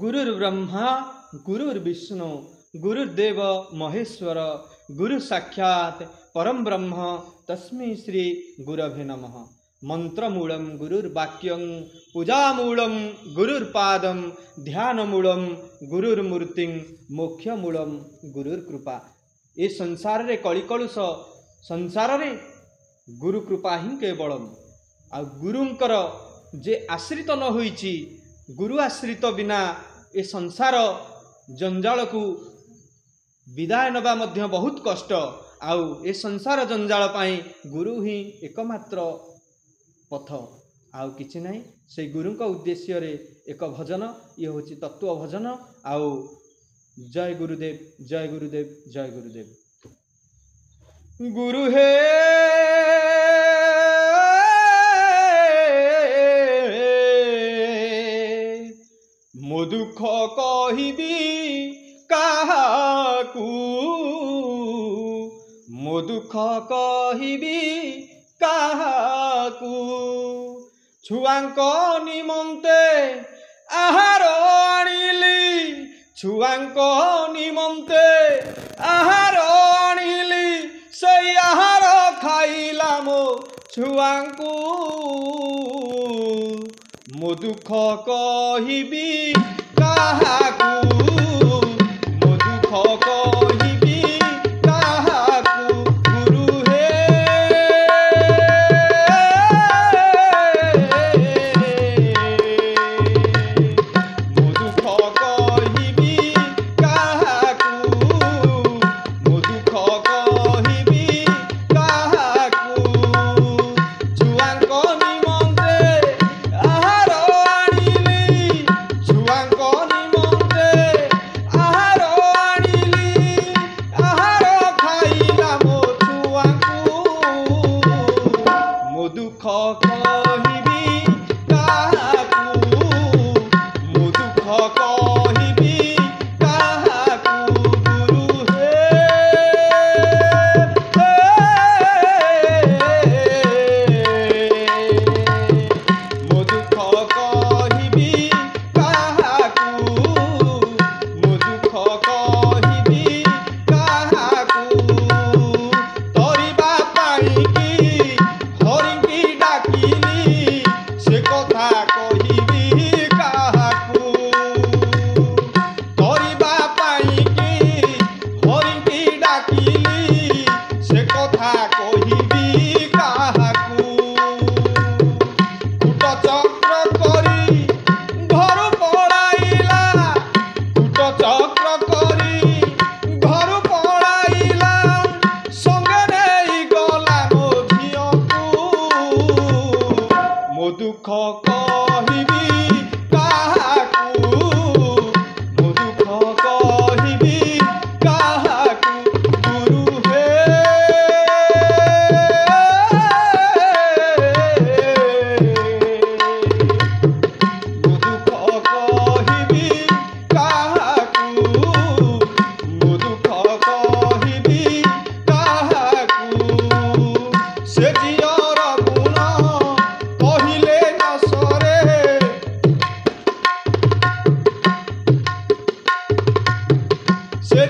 गुरुर्ब्रह्मा गुरुर्विष्णु गुरुर्देव महेश्वर गुरु साक्षात् परम ब्रह्म तस्मै श्री गुरवे नमः। मंत्रमूलम गुरुर्वाक्यं पूजामूलम गुरुर्पादम ध्यानमूलम गुरुर्मूर्ति मोक्षमूलम गुरुर्कृपा। ए संसार रे कलिकलुष संसार रे गुरु कृपा ही केवलम। आ गुरुंकर जे आश्रित न होईची, गुरु आश्रित बिना ए संसार जंजाल को विदाय नबा मध्य बहुत कष्ट। आउ ए संसार जंजाल पाई गुरु ही एकमात्र पथ, आउ किछि नहीं। से गुरु का उद्देश्य रे एक भजन ये होची तत्व भजन। आउ जय गुरुदेव जय गुरुदेव जय गुरुदेव। गुरु हे मो दुख कहिबी काहाकू, मो दुख कहिबी काहाकू। छुआंक निमंते आहार आनिली, छुआंक निमंते आहार आनिली। से आहार खाइला मो छुआंकू, मो दुख कहिबी काहाकू, मो दुख कहिबी काहाकू। गुरु हे मो दुख कहिबी काहाकू, मो दुख कहिबी काहाकू। छुआंक निमंते आहार आनिली, छुआंक निमंते आहार आनिली। आहार खाइला मो छुआंकू, मो दुख कहिबी काहाकू, मो दुख कहिबी काहाकू। गुरु मो दुख कहिबी काहाकू, मो दुख कहिबी काहाकू। तोरिबा पाई की हरिकी डाकिली, से कथा कहिबी काहाकू। तोरिबा पाई की हरिकी डाकिली, से कथा कहिबी काहाकू। कूट चक्र करी घर पड़ाइला, कूट चक्र करी घर पड़ाइला। संगे नहीं गला मो झियकू, मो दुख कहिबी काहाकू, मो दुख कहिबी काहाकू। गुरु हे मो दुख कहिबी काहाकू, मो दुख कहिबी काहाकू। से जियर गुण कहिले न सरे, से